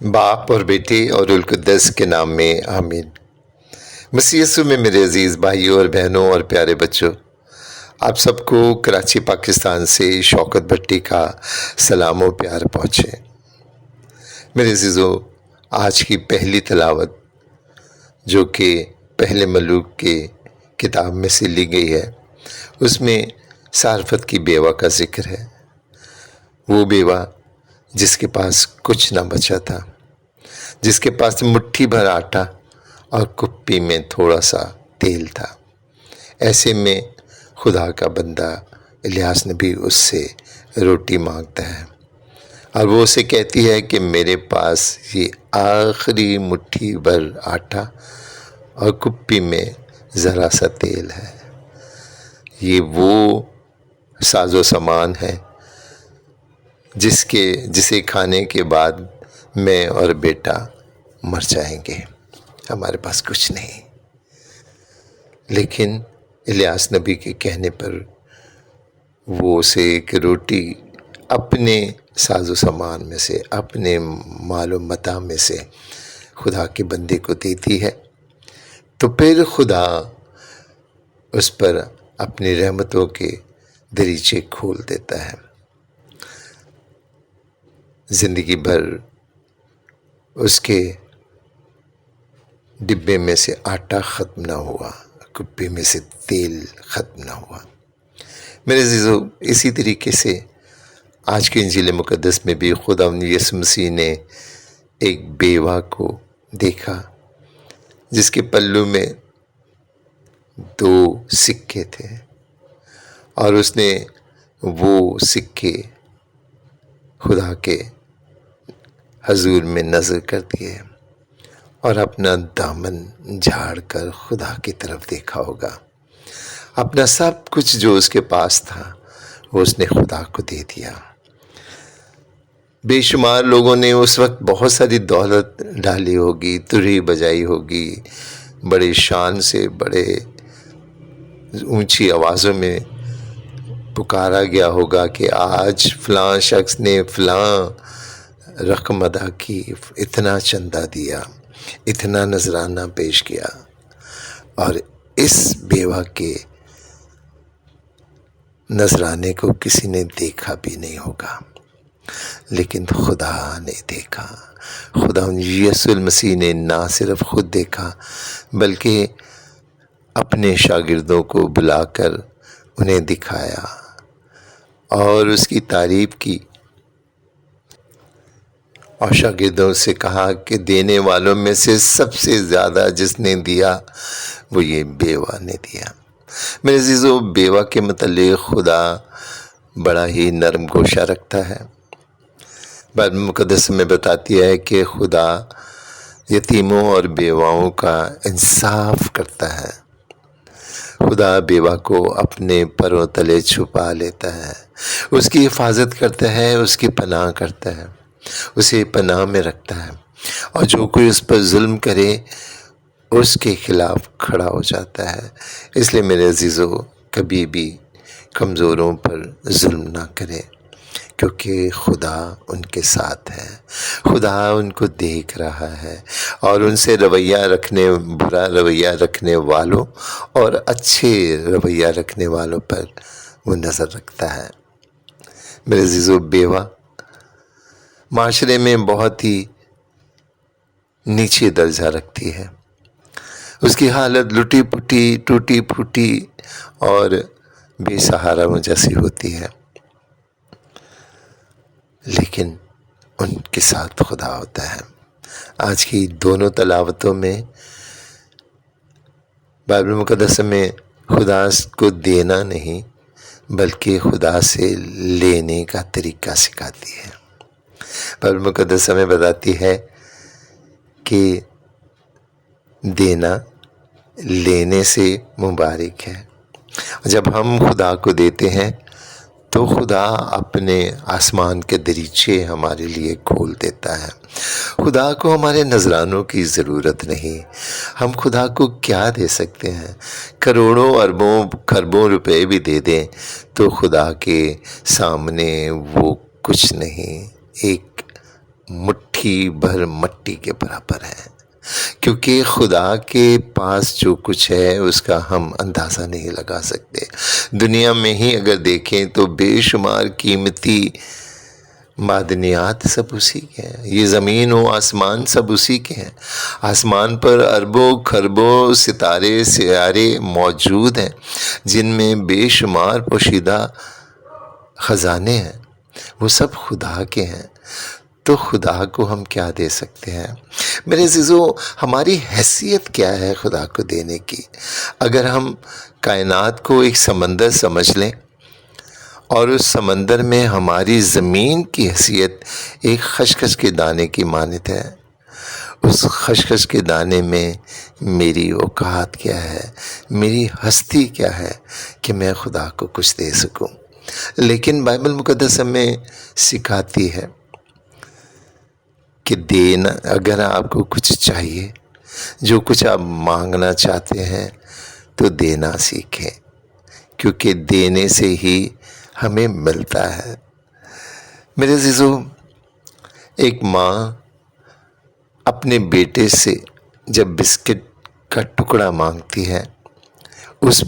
باپ اور بیٹے اور القدس کے نام میں آمین۔ مسیح یسوع میں میرے عزیز بھائیوں اور بہنوں اور پیارے بچوں، آپ سب کو کراچی پاکستان سے شوکت بھٹی کا سلام و پیار پہنچے۔ میرے عزیزوں، آج کی پہلی تلاوت جو کہ پہلے ملوک کے کتاب میں سے لی گئی ہے، اس میں سارفت کی بیوہ کا ذکر ہے۔ وہ بیوہ جس کے پاس کچھ نہ بچا تھا، جس کے پاس مٹھی بھر آٹا اور کپی میں تھوڑا سا تیل تھا۔ ایسے میں خدا کا بندہ الیاس نبی اس سے روٹی مانگتا ہے اور وہ اسے کہتی ہے کہ میرے پاس یہ آخری مٹھی بھر آٹا اور کپی میں ذرا سا تیل ہے۔ یہ وہ ساز و سامان ہے جسے کھانے کے بعد میں اور بیٹا مر جائیں گے، ہمارے پاس کچھ نہیں۔ لیکن الیاس نبی کے کہنے پر وہ اسے ایک روٹی اپنے ساز و سامان میں سے، اپنے مال و متاع میں سے خدا کے بندے کو دیتی ہے، تو پھر خدا اس پر اپنی رحمتوں کے دریچے کھول دیتا ہے۔ زندگی بھر اس کے ڈبے میں سے آٹا ختم نہ ہوا، کپی میں سے تیل ختم نہ ہوا۔ میرے عزیزو، اسی طریقے سے آج کے انجیل مقدس میں بھی خداوند یسوع مسیح نے ایک بیوہ کو دیکھا جس کے پلو میں 2 سکے تھے، اور اس نے وہ سکے خدا کے حضور میں نظر کر دیے اور اپنا دامن جھاڑ کر خدا کی طرف دیکھا ہوگا۔ اپنا سب کچھ جو اس کے پاس تھا وہ اس نے خدا کو دے دیا۔ بے شمار لوگوں نے اس وقت بہت ساری دولت ڈالی ہوگی، تڑھی بجائی ہوگی، بڑے شان سے، بڑے اونچی آوازوں میں پکارا گیا ہوگا کہ آج فلاں شخص نے فلاں رقم ادا کی، اتنا چندہ دیا، اتنا نذرانہ پیش کیا، اور اس بیوہ کے نذرانے کو کسی نے دیکھا بھی نہیں ہوگا، لیکن خدا نے دیکھا۔ خدا یسوع المسیح نے نہ صرف خود دیکھا بلکہ اپنے شاگردوں کو بلا کر انہیں دکھایا اور اس کی تعریف کی، اور شاگردوں سے کہا کہ دینے والوں میں سے سب سے زیادہ جس نے دیا وہ یہ بیوہ نے دیا۔ میرے عزیزو، بیوہ کے متعلق خدا بڑا ہی نرم گوشہ رکھتا ہے۔ بائبل مقدس میں بتاتی ہے کہ خدا یتیموں اور بیواؤں کا انصاف کرتا ہے۔ خدا بیوہ کو اپنے پروں تلے چھپا لیتا ہے، اس کی حفاظت کرتا ہے، اس کی پناہ کرتا ہے، اسے پناہ میں رکھتا ہے، اور جو کوئی اس پر ظلم کرے اس کے خلاف کھڑا ہو جاتا ہے۔ اس لیے میرے عزیزو، کبھی بھی کمزوروں پر ظلم نہ کرے، کیونکہ خدا ان کے ساتھ ہے، خدا ان کو دیکھ رہا ہے، اور ان سے برا رویہ رکھنے والوں اور اچھے رویہ رکھنے والوں پر وہ نظر رکھتا ہے۔ میرے عزیزو، بیوہ معاشرے میں بہت ہی نیچے درجہ رکھتی ہے، اس کی حالت لٹی پٹی، ٹوٹی پھوٹی اور بے سہارا جیسی ہوتی ہے، لیکن ان کے ساتھ خدا ہوتا ہے۔ آج کی دونوں تلاوتوں میں بائبل مقدس میں خدا کو دینا نہیں بلکہ خدا سے لینے کا طریقہ سکھاتی ہے۔ بائبل مقدس ہمیں بتاتی ہے کہ دینا لینے سے مبارک ہے۔ جب ہم خدا کو دیتے ہیں تو خدا اپنے آسمان کے دریچے ہمارے لیے کھول دیتا ہے۔ خدا کو ہمارے نذرانوں کی ضرورت نہیں۔ ہم خدا کو کیا دے سکتے ہیں؟ کروڑوں اربوں خربوں روپے بھی دے دیں تو خدا کے سامنے وہ کچھ نہیں، ایک مٹھی بھر مٹی کے برابر ہے، کیونکہ خدا کے پاس جو کچھ ہے اس کا ہم اندازہ نہیں لگا سکتے۔ دنیا میں ہی اگر دیکھیں تو بے شمار قیمتی معدنیات سب اسی کے ہیں، یہ زمین و آسمان سب اسی کے ہیں۔ آسمان پر اربوں خربوں ستارے سیارے موجود ہیں جن میں بے شمار پوشیدہ خزانے ہیں، وہ سب خدا کے ہیں۔ تو خدا کو ہم کیا دے سکتے ہیں؟ میرے عزیزو، ہماری حیثیت کیا ہے خدا کو دینے کی؟ اگر ہم کائنات کو ایک سمندر سمجھ لیں اور اس سمندر میں ہماری زمین کی حیثیت ایک خشخش کے دانے کی مانند ہے، اس خشخش کے دانے میں میری اوقات کیا ہے، میری ہستی کیا ہے کہ میں خدا کو کچھ دے سکوں؟ لیکن بائبل مقدس ہمیں سکھاتی ہے کہ دینا، اگر آپ کو کچھ چاہیے، جو کچھ آپ مانگنا چاہتے ہیں تو دینا سیکھیں، کیونکہ دینے سے ہی ہمیں ملتا ہے۔ میرے عزیزو، ایک ماں اپنے بیٹے سے جب بسکٹ کا ٹکڑا مانگتی ہے، اس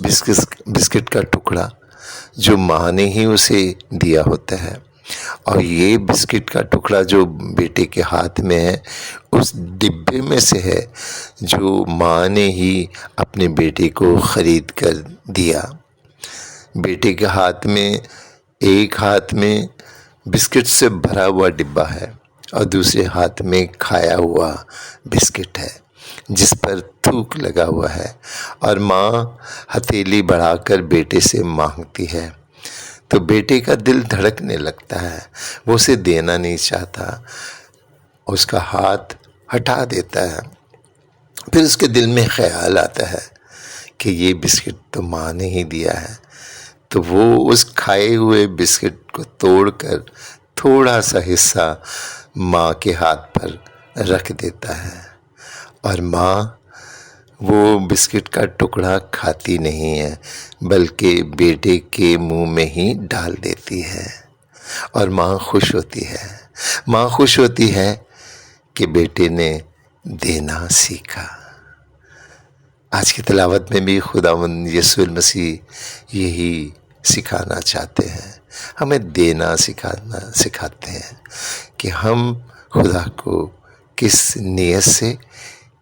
بسکٹ کا ٹکڑا جو ماں نے ہی اسے دیا ہوتا ہے، اور یہ بسکٹ کا ٹکڑا جو بیٹے کے ہاتھ میں ہے اس ڈبے میں سے ہے جو ماں نے ہی اپنے بیٹے کو خرید کر دیا۔ بیٹے کے ہاتھ میں، ایک ہاتھ میں بسکٹ سے بھرا ہوا ڈبہ ہے اور دوسرے ہاتھ میں کھایا ہوا بسکٹ ہے جس پر تھوک لگا ہوا ہے، اور ماں ہتھیلی بڑھا کر بیٹے سے مانگتی ہے تو بیٹے کا دل دھڑکنے لگتا ہے، وہ اسے دینا نہیں چاہتا، اس کا ہاتھ ہٹا دیتا ہے۔ پھر اس کے دل میں خیال آتا ہے کہ یہ بسکٹ تو ماں نے ہی دیا ہے، تو وہ اس کھائے ہوئے بسکٹ کو توڑ کر تھوڑا سا حصہ ماں کے ہاتھ پر رکھ دیتا ہے، اور ماں وہ بسکٹ کا ٹکڑا کھاتی نہیں ہے بلکہ بیٹے کے منہ میں ہی ڈال دیتی ہے، اور ماں خوش ہوتی ہے۔ ماں خوش ہوتی ہے کہ بیٹے نے دینا سیکھا۔ آج کی تلاوت میں بھی خداوند یسوع المسیح یہی سکھانا چاہتے ہیں، ہمیں دینا سکھاتے ہیں کہ ہم خدا کو کس نیت سے،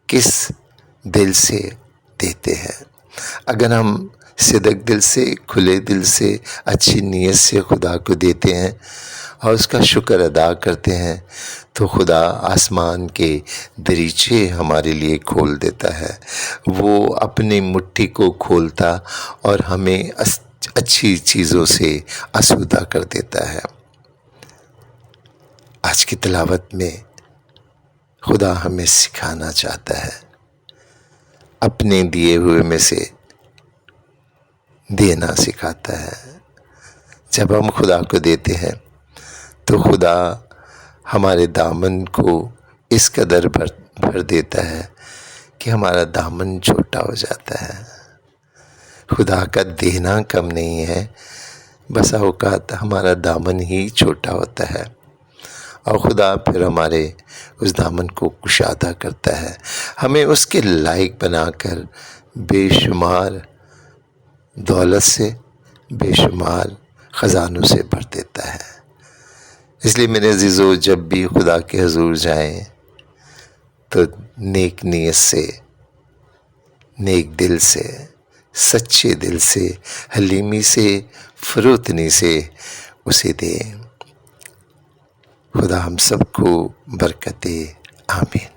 کس دل سے دیتے ہیں۔ اگر ہم صدق دل سے، کھلے دل سے، اچھی نیت سے خدا کو دیتے ہیں اور اس کا شکر ادا کرتے ہیں تو خدا آسمان کے دریچے ہمارے لیے کھول دیتا ہے، وہ اپنی مٹھی کو کھولتا اور ہمیں اچھی چیزوں سے آسودہ کر دیتا ہے۔ آج کی تلاوت میں خدا ہمیں سکھانا چاہتا ہے، اپنے دیے ہوئے میں سے دینا سکھاتا ہے۔ جب ہم خدا کو دیتے ہیں تو خدا ہمارے دامن کو اس قدر بھر دیتا ہے کہ ہمارا دامن چھوٹا ہو جاتا ہے۔ خدا کا دینا کم نہیں ہے، بسا اوقات ہمارا دامن ہی چھوٹا ہوتا ہے، اور خدا پھر ہمارے اس دامن کو کشادہ کرتا ہے، ہمیں اس کے لائق بنا کر بے شمار دولت سے، بے شمار خزانوں سے بھر دیتا ہے۔ اس لیے میرے عزیزو، جب بھی خدا کے حضور جائیں تو نیک نیت سے، نیک دل سے، سچے دل سے، حلیمی سے، فروتنی سے اسے دیں۔ خدا ہم سب کو برکت دے، آمین۔